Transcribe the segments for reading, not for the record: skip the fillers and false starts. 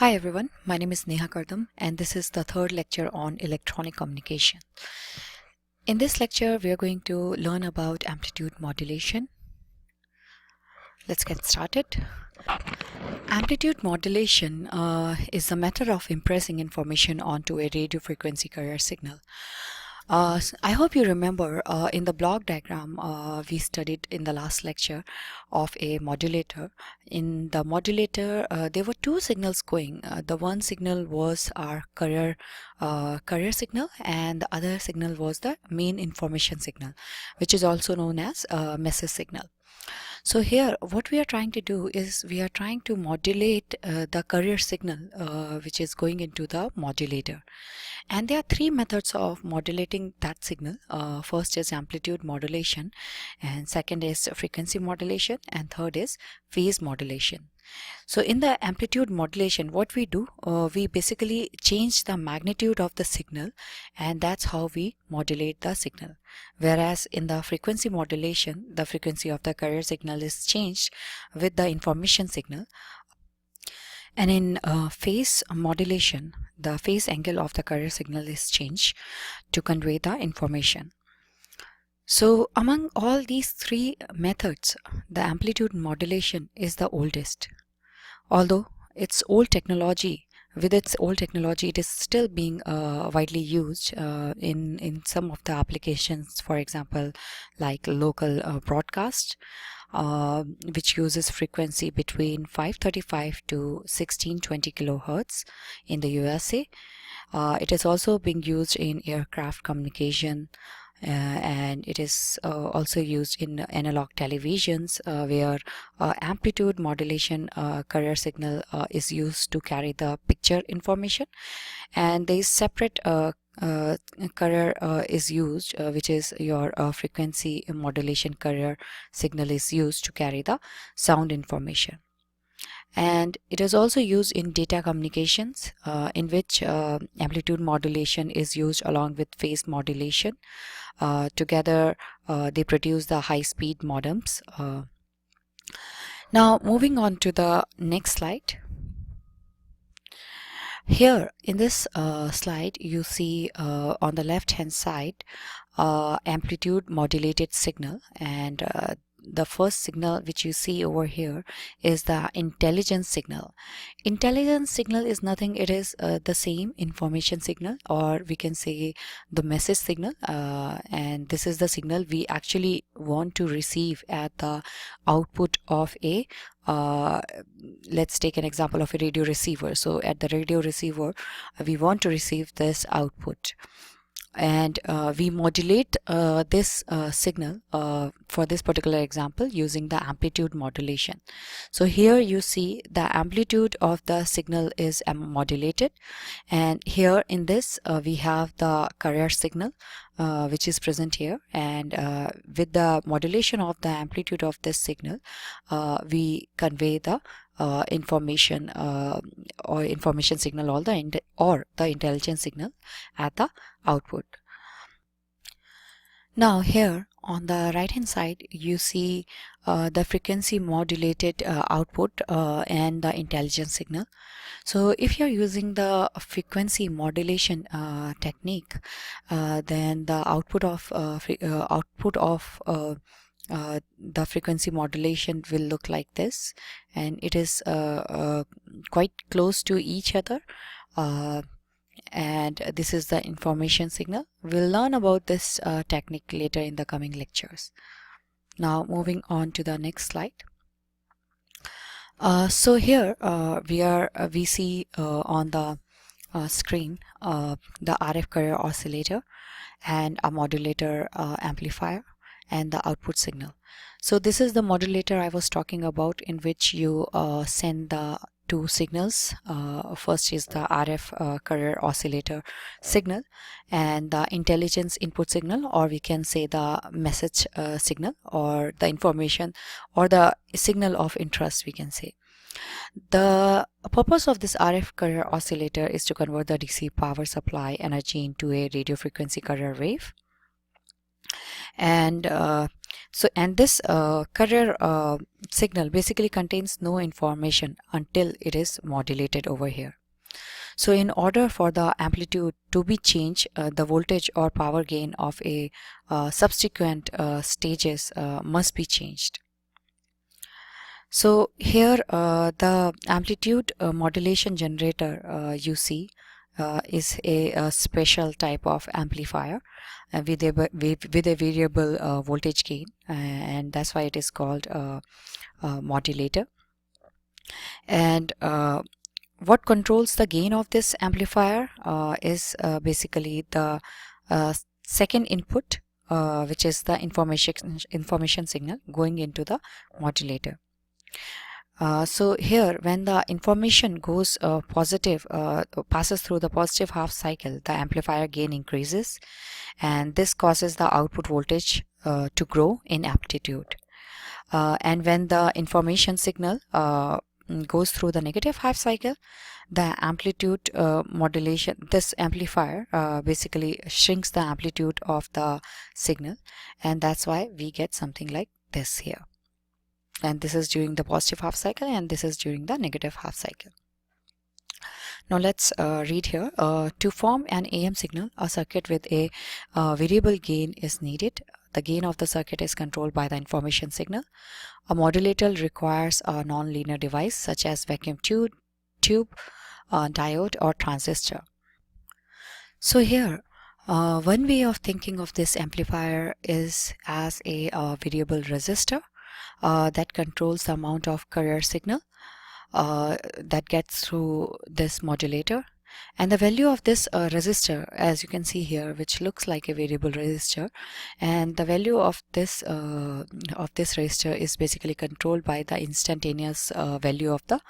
Hi everyone, my name is Neha Kardam and this is the third lecture on electronic communication. In this lecture, we are going to learn about amplitude modulation. Let's get started. Amplitude modulation is a method of impressing information onto a radio frequency carrier signal. I hope you remember in the block diagram we studied in the last lecture of a modulator. In the modulator, there were two signals going. The one signal was our carrier signal, and the other signal was the main information signal, which is also known as message signal. So here what we are trying to do is we are trying to modulate the carrier signal which is going into the modulator. And there are three methods of modulating that signal. First is amplitude modulation, and second is frequency modulation, and third is phase modulation. So in the amplitude modulation, what we do, we basically change the magnitude of the signal, and that's how we modulate the signal. Whereas in the frequency modulation, the frequency of the carrier signal is changed with the information signal. And in phase modulation, the phase angle of the carrier signal is changed to convey the information. So among all these three methods, the amplitude modulation is the oldest. Although it's old technology, with its old technology, it is still being widely used in some of the applications, for example, like local broadcast, which uses frequency between 535 to 1620 kilohertz in the USA. It is also being used in aircraft communication, and it is also used in analog televisions where amplitude modulation carrier signal is used to carry the picture information, and there is separate carrier is used which is your frequency modulation carrier signal is used to carry the sound information. And it is also used in data communications in which amplitude modulation is used along with phase modulation. Together they produce the high-speed modems. Now moving on to the next slide. Here in this slide you see on the left hand side amplitude modulated signal, and the first signal which you see over here is the intelligence signal. Intelligence signal is nothing, it is the same information signal, or we can say the message signal, and this is the signal we actually want to receive at the output of a let's take an example of a radio receiver. So at the radio receiver we want to receive this output, and we modulate this signal for this particular example using the amplitude modulation. So here you see the amplitude of the signal is modulated, and here in this we have the carrier signal which is present here, and with the modulation of the amplitude of this signal we convey the information or information signal or the intelligence signal at the output. Now here on the right hand side you see the frequency modulated output and the intelligence signal. So if you're using the frequency modulation technique, then the output of the frequency modulation will look like this, and it is quite close to each other, and this is the information signal. We'll learn about this technique later in the coming lectures. Now moving on to the next slide. So here we see on the screen the RF carrier oscillator and a modulator amplifier and the output signal. So this is the modulator I was talking about, in which you send the two signals. First is the RF carrier oscillator signal, and the intelligence input signal, or we can say the message signal, or the information or the signal of interest, we can say. The purpose of this RF carrier oscillator is to convert the DC power supply energy into a radio frequency carrier wave. And So, and this carrier signal basically contains no information until it is modulated over here. So in order for the amplitude to be changed, the voltage or power gain of a subsequent stages must be changed. So here the amplitude modulation generator you see is a special type of amplifier with a variable voltage gain, and that's why it is called modulator. And what controls the gain of this amplifier is basically the second input, which is the information signal going into the modulator. So here, when the information goes positive, passes through the positive half cycle, the amplifier gain increases, and this causes the output voltage to grow in amplitude. And when the information signal goes through the negative half cycle, the amplitude modulation, this amplifier basically shrinks the amplitude of the signal, and that's why we get something like this here. And this is during the positive half cycle, and this is during the negative half cycle. Now let's read here. To form an AM signal, a circuit with a variable gain is needed. The gain of the circuit is controlled by the information signal. A modulator requires a non-linear device such as vacuum tube, diode, or transistor. So here, one way of thinking of this amplifier is as a variable resistor that controls the amount of carrier signal that gets through this modulator. And the value of this resistor, as you can see here, which looks like a variable resistor, and the value of this resistor is basically controlled by the instantaneous value of the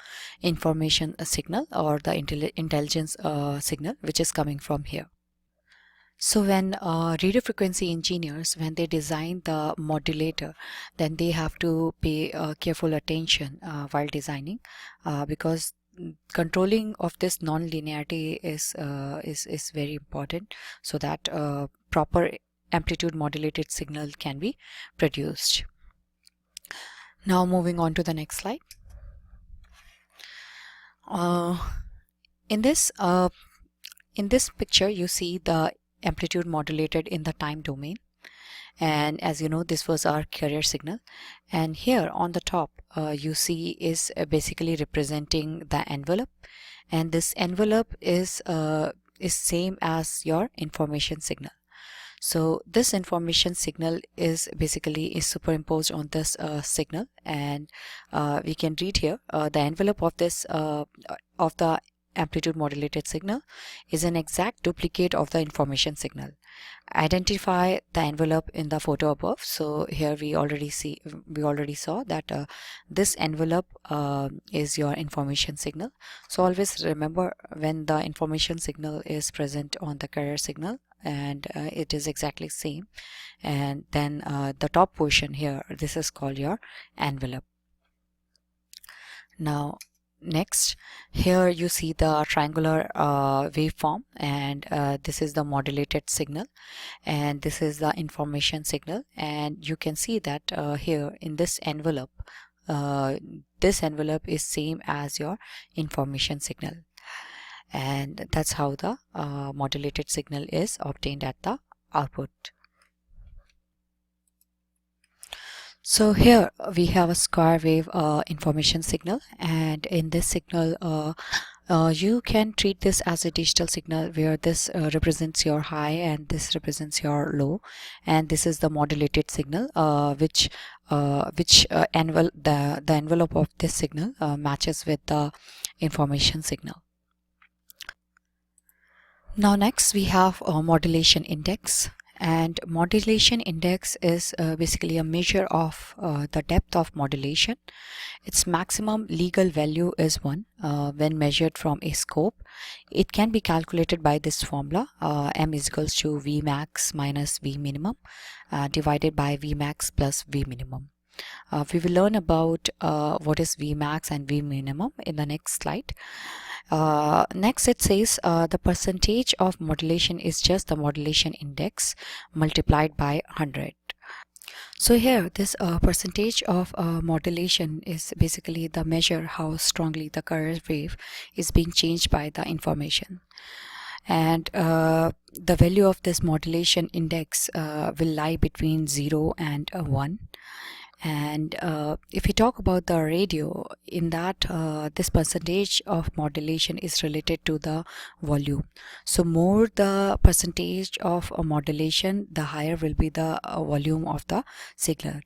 information signal or the intelligence signal, which is coming from here. So when radio frequency engineers, when they design the modulator, then they have to pay careful attention while designing, because controlling of this non-linearity is very important, so that proper amplitude modulated signal can be produced. Now moving on to the next slide. In this picture, you see the amplitude modulated in the time domain, and as you know, this was our carrier signal, and here on the top you see is basically representing the envelope, and this envelope is same as your information signal. So this information signal is basically superimposed on this signal, and we can read here the envelope of this of the amplitude modulated signal is an exact duplicate of the information signal. Identify the envelope in the photo above. So here we already saw that this envelope is your information signal. So always remember, when the information signal is present on the carrier signal, and it is exactly same, and then the top portion here, this is called your envelope. Now next, here you see the triangular waveform, and this is the modulated signal, and this is the information signal, and you can see that here in this envelope is same as your information signal, and that's how the modulated signal is obtained at the output. So here we have a square wave information signal, and in this signal you can treat this as a digital signal, where this represents your high and this represents your low, and this is the modulated signal which the envelope of this signal matches with the information signal. Now next we have a modulation index, and modulation index is basically a measure of the depth of modulation. Its maximum legal value is 1 when measured from a scope. It can be calculated by this formula, m is equals to V max minus V minimum divided by V max plus V minimum. We will learn about what is V max and V minimum in the next slide. Next it says the percentage of modulation is just the modulation index multiplied by 100. So here, this percentage of modulation is basically the measure how strongly the current wave is being changed by the information. And the value of this modulation index will lie between 0 and 1. And if we talk about the radio, in that this percentage of modulation is related to the volume. So more the percentage of modulation, the higher will be the volume of the signal.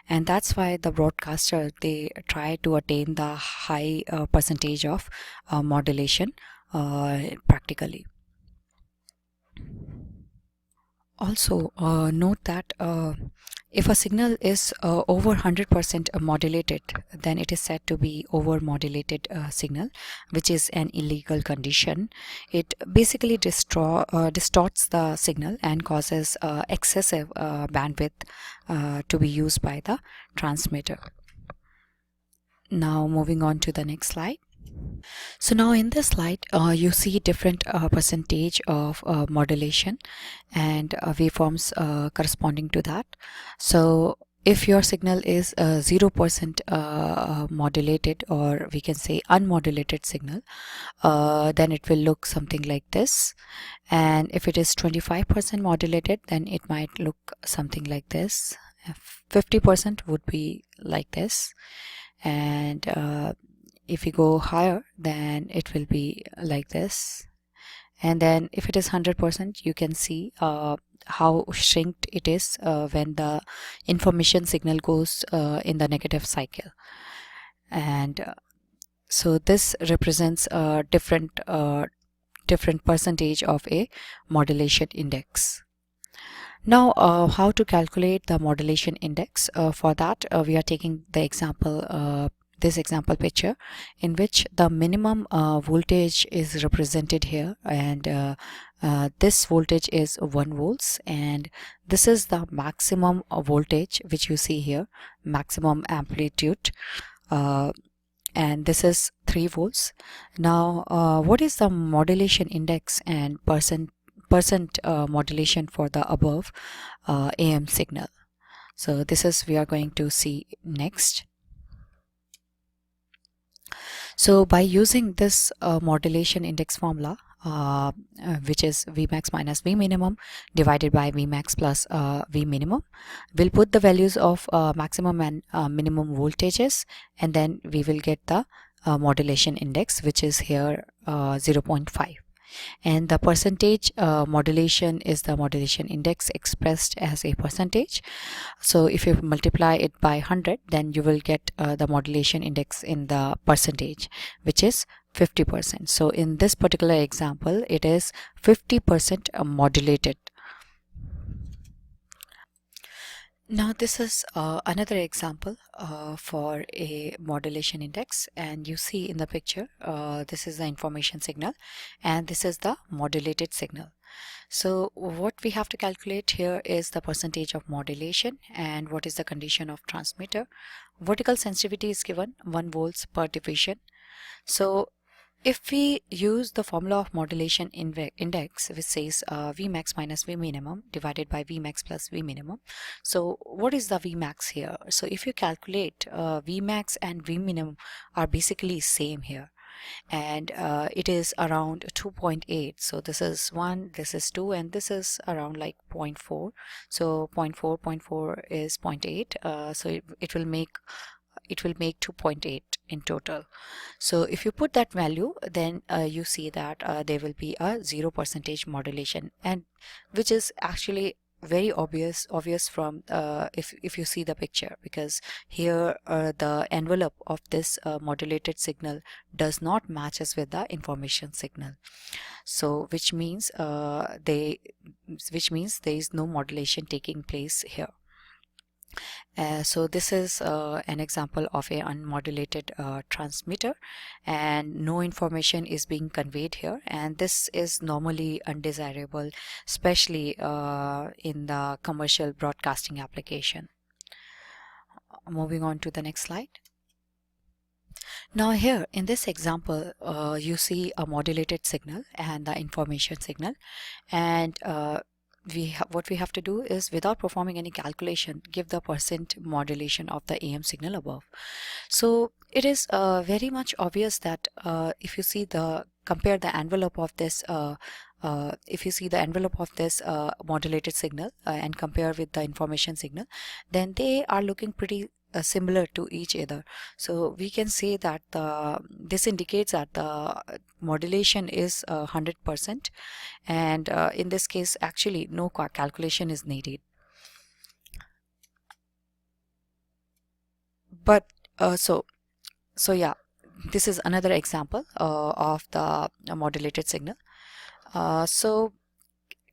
And that's why the broadcaster, they try to attain the high percentage of modulation practically. Also, note that if a signal is over 100% modulated, then it is said to be over modulated signal, which is an illegal condition. It basically distorts the signal and causes excessive bandwidth to be used by the transmitter. Now moving on to the next slide. So now in this slide, you see different percentage of modulation and waveforms corresponding to that. So if your signal is 0% modulated, or we can say unmodulated signal, then it will look something like this. And if it is 25% modulated, then it might look something like this. 50% would be like this. And if you go higher, then it will be like this. And then if it is 100%, you can see how shrinked it is when the information signal goes in the negative cycle. And so this represents a different percentage of a modulation index. Now, how to calculate the modulation index? For that, we are taking the example, this example picture, in which the minimum voltage is represented here, and this voltage is 1 volts, and this is the maximum voltage which you see here, maximum amplitude, and this is 3 volts. Now, what is the modulation index and percent modulation for the above AM signal? So this is we are going to see next. So by using this modulation index formula, which is Vmax minus V minimum divided by Vmax plus V minimum, we'll put the values of maximum and minimum voltages, and then we will get the modulation index, which is here 0.5. And the percentage modulation is the modulation index expressed as a percentage. So if you multiply it by 100, then you will get the modulation index in the percentage, which is 50%. So in this particular example, it is 50% modulated. Now this is another example for a modulation index, and you see in the picture this is the information signal and this is the modulated signal. So what we have to calculate here is the percentage of modulation and what is the condition of transmitter. Vertical sensitivity is given 1 volts per division. So if we use the formula of modulation index, which says Vmax minus V minimum divided by Vmax plus V minimum. So what is the Vmax here? So if you calculate Vmax and V minimum are basically same here, and it is around 2.8. So this is 1, this is 2, and this is around like 0.4. So 0.4 is 0.8. So it will make 2.8 in total. So if you put that value, then you see that there will be a 0% modulation, and which is actually very obvious from if you see the picture, because here the envelope of this modulated signal does not matches with the information signal. So which means there is no modulation taking place here. So this is an example of a unmodulated transmitter, and no information is being conveyed here, and this is normally undesirable, especially in the commercial broadcasting application. Moving on to the next slide. Now here in this example, you see a modulated signal and the information signal, and what we have to do is, without performing any calculation, give the percent modulation of the AM signal above. So it is very much obvious that if you see the compare the envelope of this if you see the envelope of this modulated signal and compare with the information signal, then they are looking pretty similar to each other. So we can say that this indicates that the modulation is 100%, and in this case actually no calculation is needed. But so yeah, this is another example of the modulated signal. So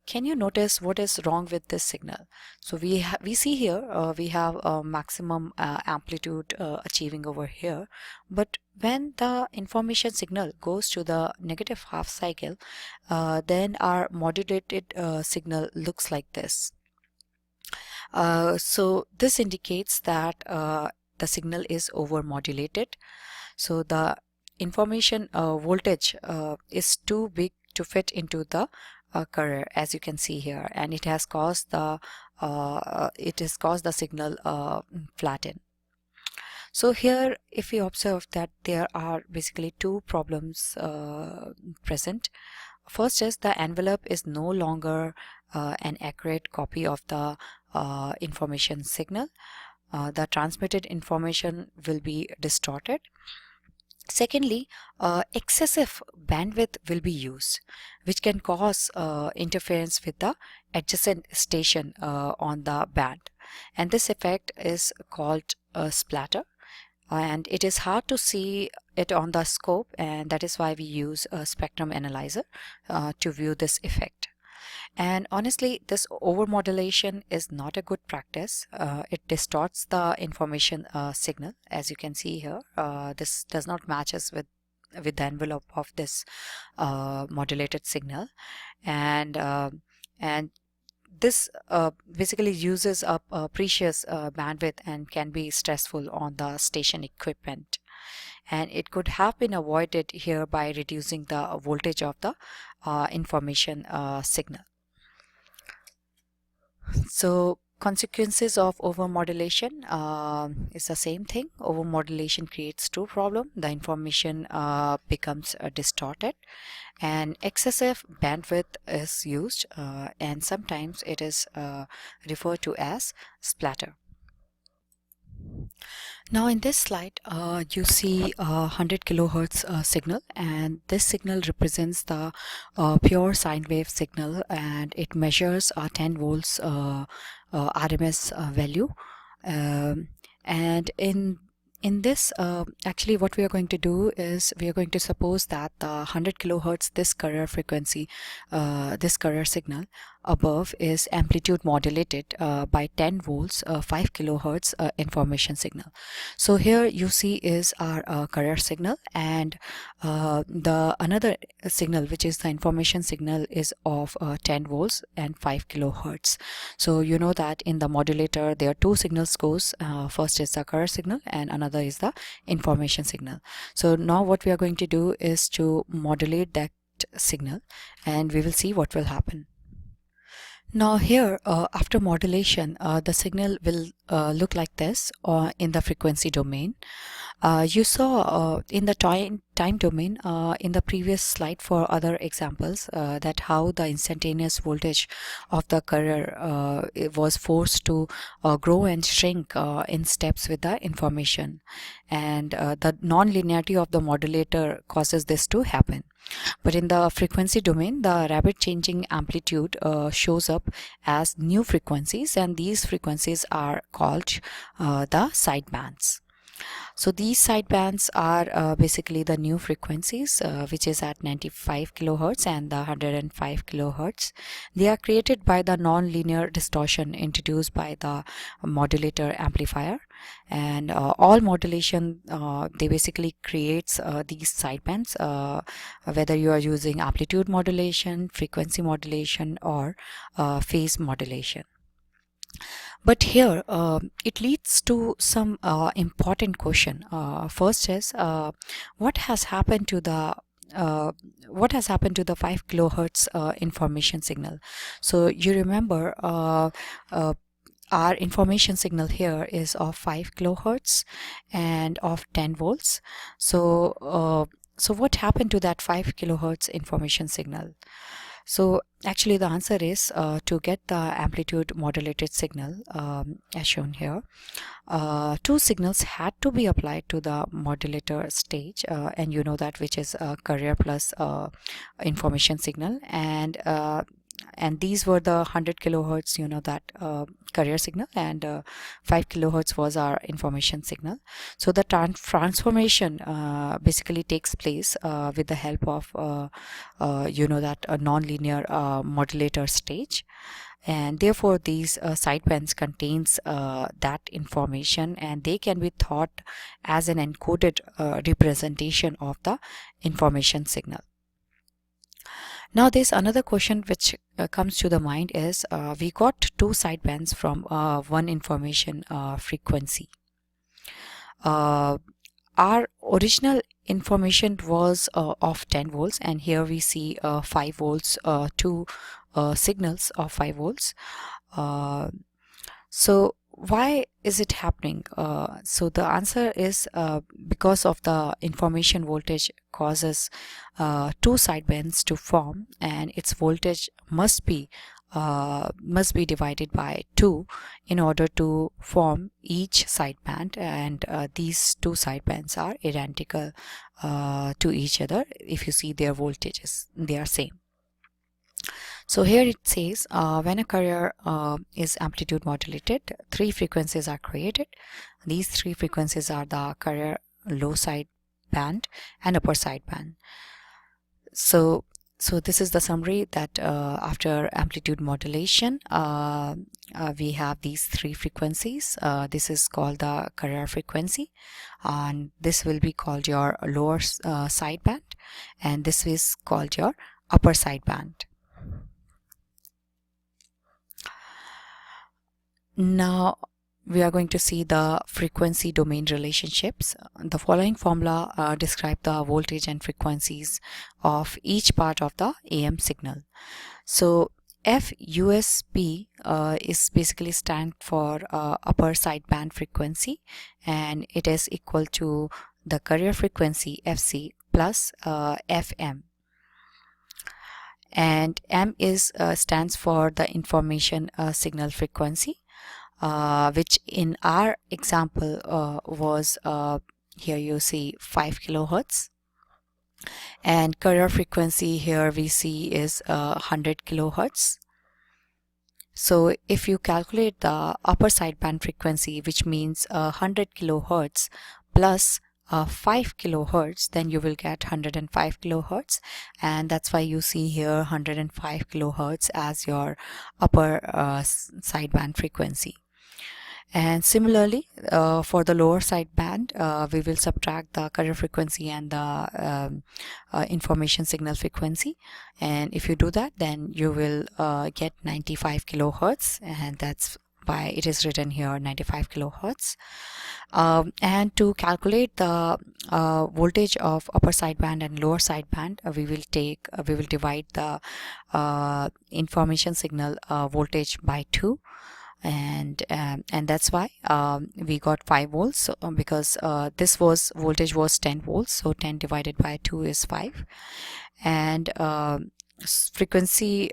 can you notice what is wrong with this signal? So we see here we have a maximum amplitude achieving over here, but when the information signal goes to the negative half cycle, then our modulated signal looks like this. So this indicates that the signal is over modulated. So the information voltage is too big to fit into the carrier, as you can see here, and it has caused the signal flatten. So here, if we observe that there are basically two problems present. First is the envelope is no longer an accurate copy of the information signal. The transmitted information will be distorted. Secondly, excessive bandwidth will be used, which can cause interference with the adjacent station on the band, and this effect is called splatter, and it is hard to see it on the scope, and that is why we use a spectrum analyzer to view this effect. And honestly, this overmodulation is not a good practice. It distorts the information signal. As you can see here, this does not matches with the envelope of this modulated signal, and this basically uses up precious bandwidth and can be stressful on the station equipment. And it could have been avoided here by reducing the voltage of the information signal. So consequences of overmodulation is the same thing. Overmodulation creates two problems. The information becomes distorted, and excessive bandwidth is used, and sometimes it is referred to as splatter. Now in this slide, you see a 100 kilohertz signal, and this signal represents the pure sine wave signal, and it measures 10 volts RMS value. And in this, actually what we are going to do is we are going to suppose that the 100 kilohertz, this carrier frequency, this carrier signal above is amplitude modulated by 10 volts 5 kilohertz information signal. So here you see is our carrier signal, and the another signal, which is the information signal, is of 10 volts and 5 kilohertz. So you know that in the modulator there are two signals goes. First is the carrier signal and another is the information signal. So now what we are going to do is to modulate that signal, and we will see what will happen. Now here, after modulation, the signal will look like this in the frequency domain. You saw in the time domain in the previous slide for other examples that how the instantaneous voltage of the carrier was forced to grow and shrink in steps with the information, and the non-linearity of the modulator causes this to happen. But in the frequency domain, the rapid changing amplitude shows up as new frequencies, and these frequencies are called the sidebands. So these sidebands are basically the new frequencies, which is at 95 kilohertz and the 105 kilohertz. They are created by the non-linear distortion introduced by the modulator amplifier, and all modulation they basically creates these sidebands, whether you are using amplitude modulation, frequency modulation, or phase modulation. But here it leads to some important question. First is what has happened to the what has happened to the 5 kilohertz information signal. So you remember our information signal here is of 5 kilohertz and of 10 volts. So what happened to that 5 kilohertz information signal? So actually the answer is to get the amplitude modulated signal as shown here, two signals had to be applied to the modulator stage, and you know that, which is carrier plus information signal, and these were the 100 kilohertz, you know, that carrier signal, and 5 kilohertz was our information signal. So the transformation basically takes place with the help of you know, that a non-linear modulator stage, and therefore these sidebands contains that information, and they can be thought as an encoded representation of the information signal. Now there's another question which comes to the mind is we got two sidebands from one information frequency. Our original information was of 10 volts, and here we see 5 volts, two signals of 5 volts. So why is it happening? So the answer is because of the information voltage causes two sidebands to form, and its voltage must be divided by 2 in order to form each sideband, and these two sidebands are identical to each other. If you see their voltages, they are same. So here it says when a carrier is amplitude modulated, 3 frequencies are created. These 3 frequencies are the carrier low side band and upper side band. So this is the summary that after amplitude modulation we have these 3 frequencies. This is called the carrier frequency, and this will be called your lower side band, and this is called your upper side band. Now we are going to see the frequency domain relationships. The following formula describe the voltage and frequencies of each part of the AM signal. So FUSB is basically stand for upper sideband frequency, and it is equal to the carrier frequency FC plus FM. And M is stands for the information signal frequency, which in our example was here you see 5 kilohertz, and carrier frequency here we see is 100 kilohertz. So if you calculate the upper sideband frequency, which means 100 kilohertz plus 5 kilohertz, then you will get 105 kilohertz, and that's why you see here 105 kilohertz as your upper sideband frequency. And similarly for the lower sideband we will subtract the carrier frequency and the information signal frequency, and if you do that, then you will get 95 kilohertz, and that's why it is written here 95 kilohertz. And to calculate the voltage of upper sideband and lower sideband, we will divide the information signal voltage by 2, and that's why we got 5 volts. So, because this voltage was 10 volts, so 10 divided by 2 is 5. And frequency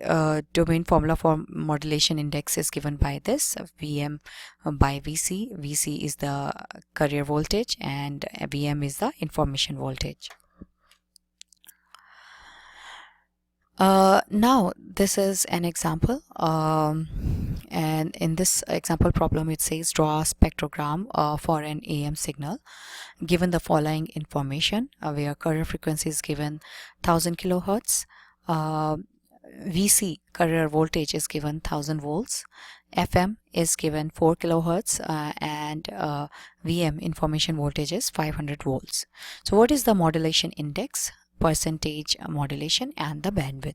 domain formula for modulation index is given by this Vm by Vc. Vc is the carrier voltage and Vm is the information voltage. Now this is an example, and in this example problem it says draw a spectrogram for an AM signal given the following information, where carrier frequency is given 1000 kilohertz, Vc carrier voltage is given 1000 volts, FM is given 4 kilohertz, and Vm information voltage is 500 volts. So what is the modulation index, percentage modulation, and the bandwidth?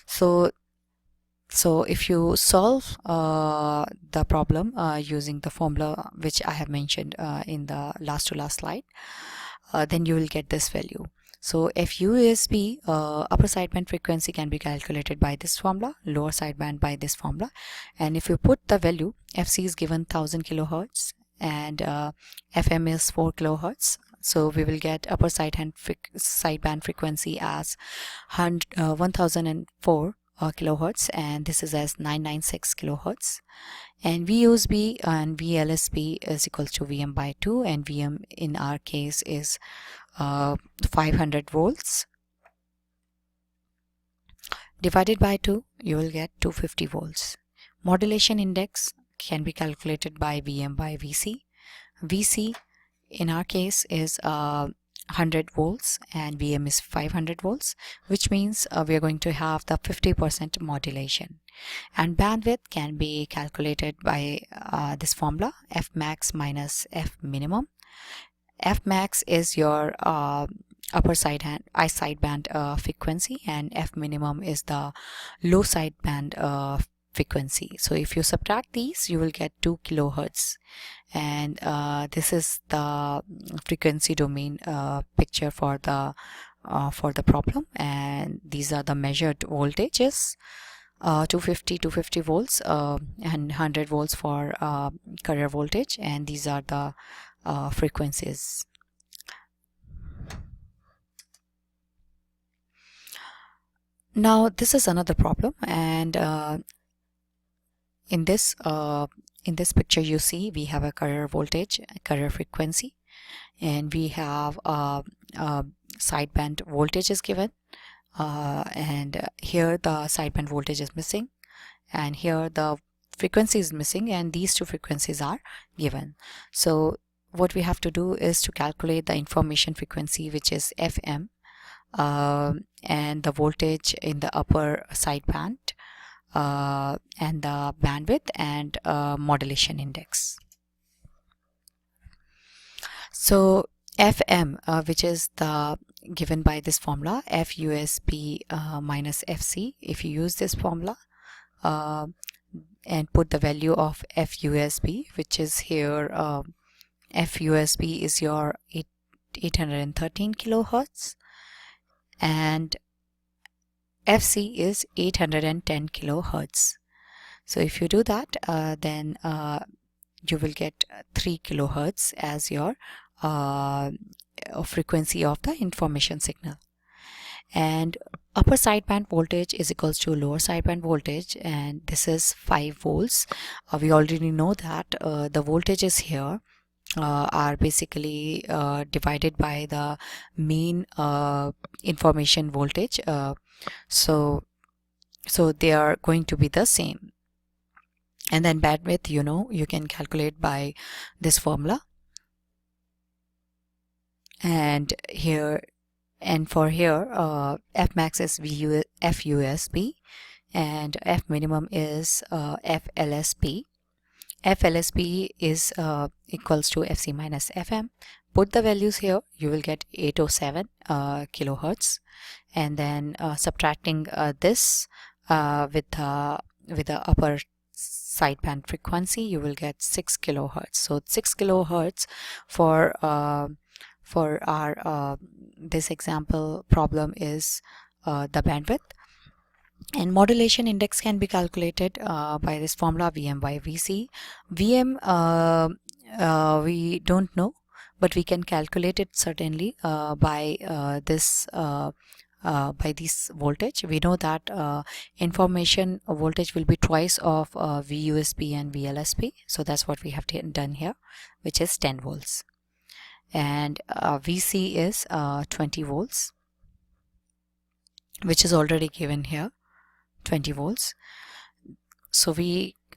So if you solve the problem using the formula which I have mentioned in the last to last slide, then you will get this value. So FUSB upper sideband frequency can be calculated by this formula, lower sideband by this formula, and if you put the value, FC is given 1000 kilohertz and FM is 4 kilohertz. So we will get upper sideband frequency as 1004 kilohertz, and this is as 996 kilohertz. And VUSB and VLSB is equals to VM by 2, and VM in our case is 500 volts. Divided by 2, you will get 250 volts. Modulation index can be calculated by VM by VC. VC in our case is 100 volts and VM is 500 volts, which means we are going to have the 50% modulation. And bandwidth can be calculated by this formula, F max minus F minimum. F max is your upper sideband frequency, and F minimum is the low sideband frequency. So if you subtract these, you will get 2 kilohertz, and this is the frequency domain picture for the problem, and these are the measured voltages. 250 volts and 100 volts for carrier voltage, and these are the frequencies. Now this is another problem, and in this picture you see we have a carrier voltage, carrier frequency, and we have sideband voltage is given, and here the sideband voltage is missing, and here the frequency is missing, and these two frequencies are given. So what we have to do is to calculate the information frequency, which is FM, and the voltage in the upper sideband, and the bandwidth, and modulation index. So FM, which is the given by this formula, FUSB minus FC. If you use this formula and put the value of FUSB, which is here, FUSB is your 813 kilohertz, and FC is 810 kilohertz. So if you do that, then you will get 3 kilohertz as your frequency of the information signal. And upper sideband voltage is equals to lower sideband voltage, and this is 5 volts. We already know that the voltages here are basically divided by the mean information voltage, so they are going to be the same. And then bandwidth, you can calculate by this formula, and for here F max is FUSB, and F minimum is FLSB. FLSB is equals to FC minus FM. Put the values here, you will get 807 kilohertz, and then subtracting this with the upper sideband frequency, you will get 6 kilohertz. So 6 kilohertz for our this example problem is the bandwidth. And modulation index can be calculated by this formula, VM by VC. VM we don't know, but we can calculate it certainly by this voltage. We know that information voltage will be twice of VUSB and VLSB, so that's what we have done here, which is 10 volts. And VC is 20 volts, which is already given here, 20 volts. So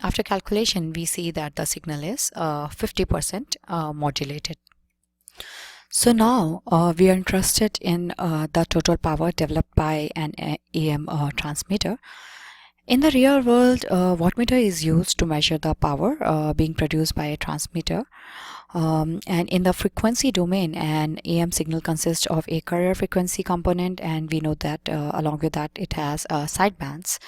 after calculation, we see that the signal is 50% modulated. So now we are interested in the total power developed by an AM transmitter. In the real world, wattmeter is used to measure the power being produced by a transmitter. And in the frequency domain, an AM signal consists of a carrier frequency component, and we know that along with that it has sidebands.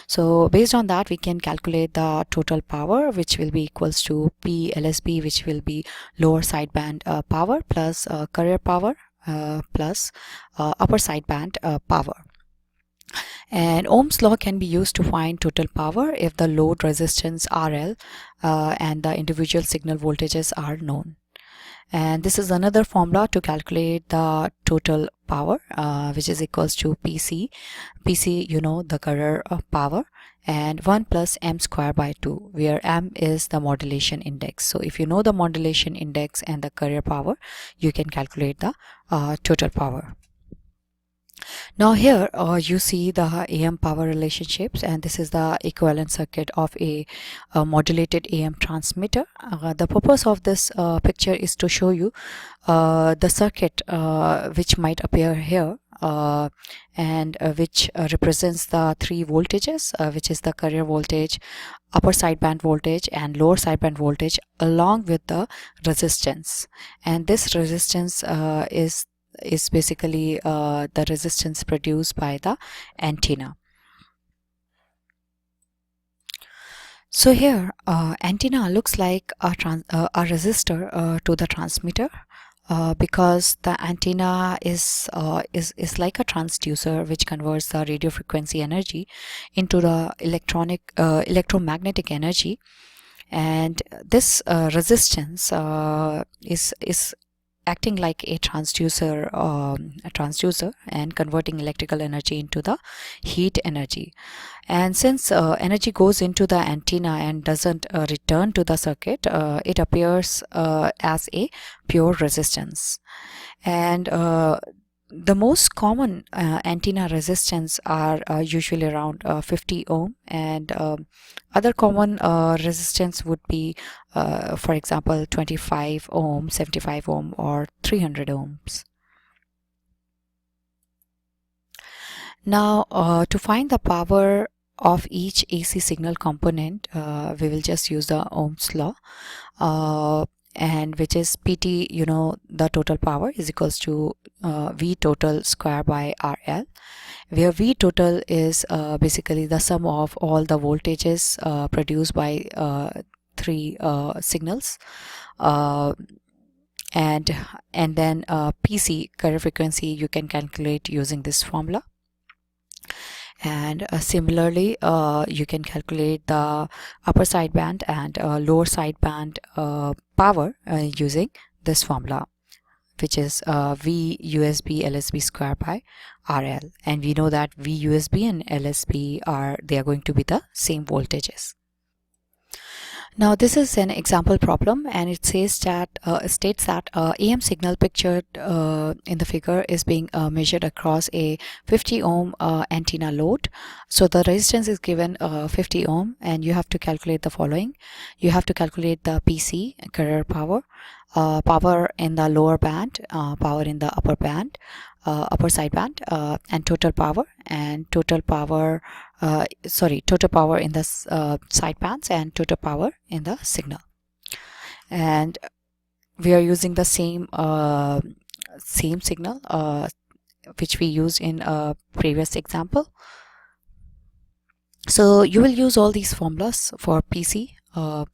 So based on that, we can calculate the total power, which will be equals to P LSB, which will be lower sideband power plus carrier power plus upper sideband power. And Ohm's law can be used to find total power if the load resistance RL and the individual signal voltages are known. And this is another formula to calculate the total power, which is equals to PC. PC, you know, the carrier power, and 1 plus m square by 2, where m is the modulation index. So if you know the modulation index and the carrier power, you can calculate the total power. Now here you see the AM power relationships, and this is the equivalent circuit of a modulated AM transmitter. The purpose of this picture is to show you the circuit which might appear here and which represents the three voltages, which is the carrier voltage, upper sideband voltage and lower sideband voltage, along with the resistance. And this resistance is basically the resistance produced by the antenna. So here antenna looks like a resistor to the transmitter because the antenna is like a transducer which converts the radio frequency energy into the electromagnetic energy, and this resistance is acting like a transducer and converting electrical energy into the heat energy. And since energy goes into the antenna and doesn't return to the circuit, it appears as a pure resistance. And the most common antenna resistance are usually around 50 ohm, and other common resistance would be for example 25 ohm, 75 ohm or 300 ohms. Now to find the power of each AC signal component, we will just use the Ohm's law, and which is PT, you know, the total power is equals to V total square by RL, where V total is basically the sum of all the voltages produced by three signals, and then PC, carrier frequency, you can calculate using this formula. And similarly you can calculate the upper sideband and lower sideband power using this formula, which is V USB LSB square by RL, and we know that V USB and LSB are going to be the same voltages. Now this is an example problem, and it says that states that AM signal pictured in the figure is being measured across a 50 ohm antenna load. So the resistance is given 50 ohm, and you have to calculate the following. You have to calculate the PC, carrier power, power in the lower band, power in the upper band, upper sideband, and total power, and total power total power in the sidebands and total power in the signal. And we are using the same signal which we used in a previous example. So you will use all these formulas for PC. You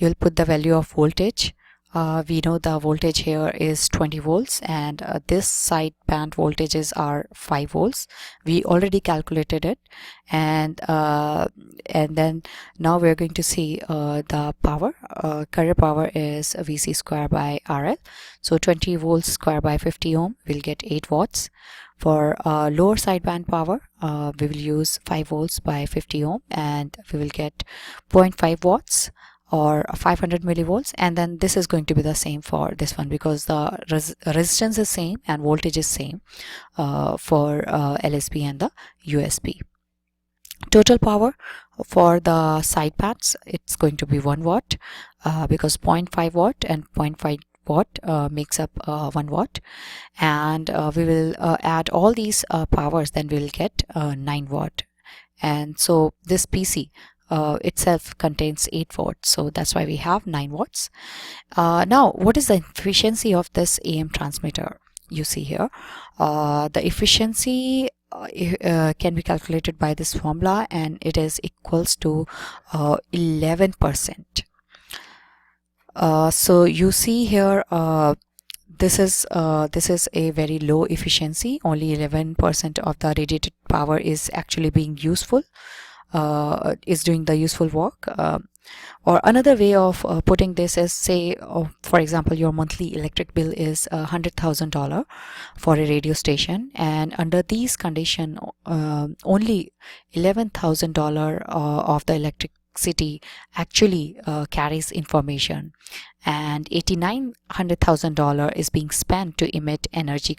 will put the value of voltage. We know the voltage here is 20 volts, and this sideband voltages are 5 volts. We already calculated it, and then now we're going to see the power. Carrier power is VC square by RL. So 20 volts square by 50 ohm will get 8 watts. For lower sideband power, we will use 5 volts by 50 ohm, and we will get 0.5 watts or 500 millivolts. And then this is going to be the same for this one, because the resistance is same and voltage is same for LSB and the USB. Total power for the sidebands, it's going to be 1 watt because 0.5 watt and 0.5 watt makes up 1 watt, and we will add all these powers, then we will get 9 watt. And so this PC itself contains 8 watts, so that's why we have 9 watts. Now, what is the efficiency of this AM transmitter? You see here, the efficiency can be calculated by this formula, and it is equals to 11%. So you see here, this is a very low efficiency. Only 11% of the radiated power is actually being useful, is doing the useful work. Or another way of putting this is, say, for example, your monthly electric bill is $100,000 for a radio station, and under these conditions, only $11,000 of the electricity actually carries information, and $89,000 is being spent to emit energy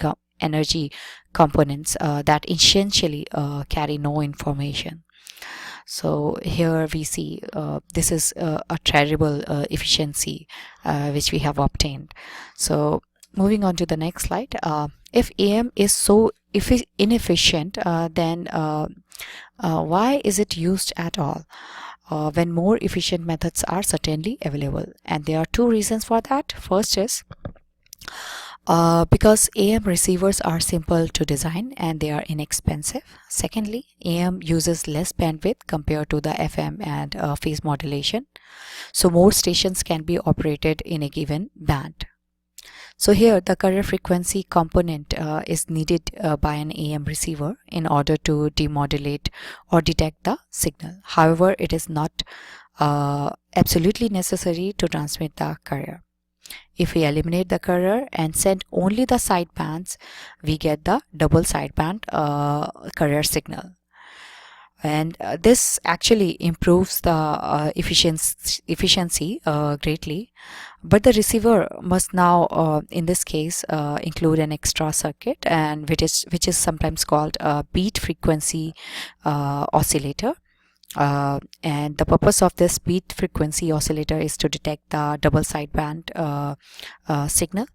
components that essentially carry no information. So here we see this is a terrible efficiency which we have obtained. So moving on to the next slide, if AM is so inefficient, then why is it used at all when more efficient methods are certainly available? And there are two reasons for that. First is because AM receivers are simple to design and they are inexpensive. Secondly, AM uses less bandwidth compared to the FM and phase modulation, so more stations can be operated in a given band. So here the carrier frequency component is needed by an AM receiver in order to demodulate or detect the signal. However, it is not absolutely necessary to transmit the carrier. If we eliminate the carrier and send only the sidebands, we get the double sideband carrier signal. And this actually improves the efficiency greatly. But the receiver must now, in this case, include an extra circuit, and which is sometimes called a beat frequency oscillator. And the purpose of this beat frequency oscillator is to detect the double sideband signal.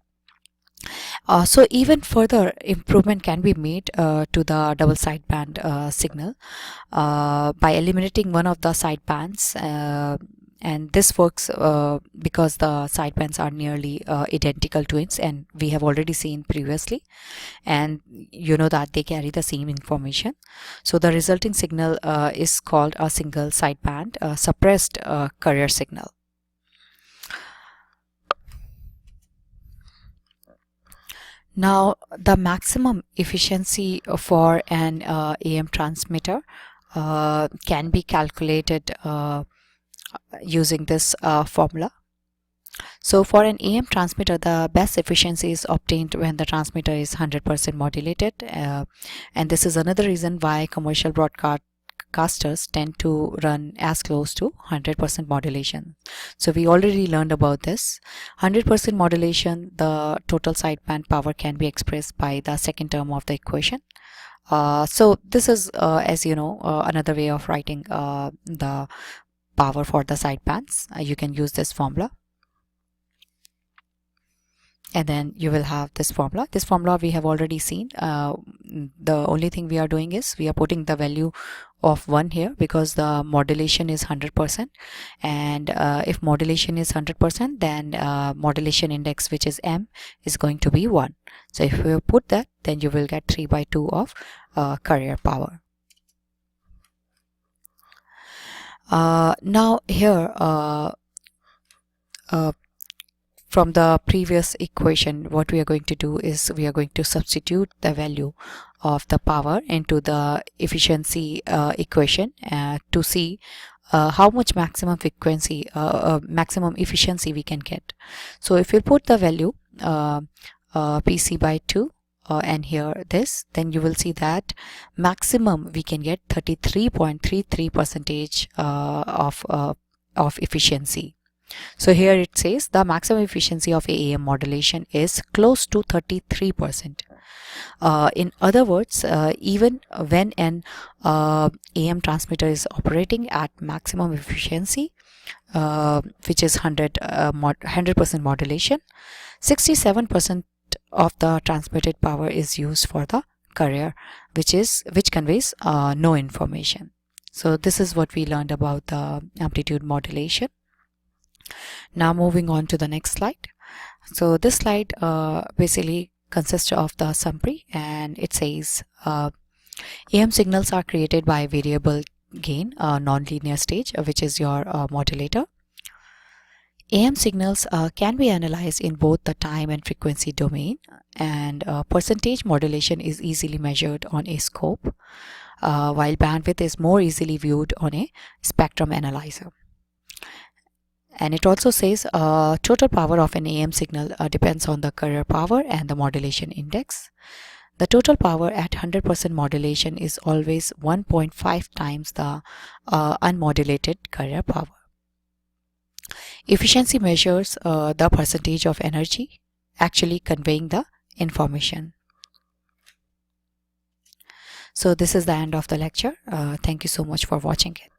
So even further improvement can be made to the double sideband signal by eliminating one of the sidebands, and this works because the sidebands are nearly identical twins, and we have already seen previously, and you know that they carry the same information. So the resulting signal is called a single sideband suppressed carrier signal. Now, the maximum efficiency for an AM transmitter can be calculated using this formula. So for an AM transmitter, the best efficiency is obtained when the transmitter is 100% modulated, and this is another reason why commercial broadcasters tend to run as close to 100% modulation. So we already learned about this. 100% modulation, the total sideband power can be expressed by the second term of the equation. So this is, as you know, another way of writing the power for the sidebands. You can use this formula, and then you will have this formula. This formula we have already seen. The only thing we are doing is we are putting the value of 1 here because the modulation is 100%, and if modulation is 100%, then modulation index, which is M, is going to be 1. So if you put that, then you will get 3/2 of carrier power. Now here from the previous equation, what we are going to do is we are going to substitute the value of the power into the efficiency equation to see how much maximum frequency, maximum efficiency we can get. So if you put the value PC/2 and here this, then you will see that maximum we can get 33.33% of efficiency. So here it says the maximum efficiency of AM modulation is close to 33%. In other words, even when an AM transmitter is operating at maximum efficiency, which is 100% modulation, 67% of the transmitted power is used for the carrier, which conveys no information. So this is what we learned about the amplitude modulation. Now moving on to the next slide. So this slide basically consists of the summary, and it says AM signals are created by variable gain, nonlinear stage, which is your modulator. AM signals can be analyzed in both the time and frequency domain, and percentage modulation is easily measured on a scope, while bandwidth is more easily viewed on a spectrum analyzer. And it also says total power of an AM signal depends on the carrier power and the modulation index. The total power at 100% modulation is always 1.5 times the unmodulated carrier power. Efficiency measures the percentage of energy actually conveying the information. So this is the end of the lecture. Thank you so much for watching it.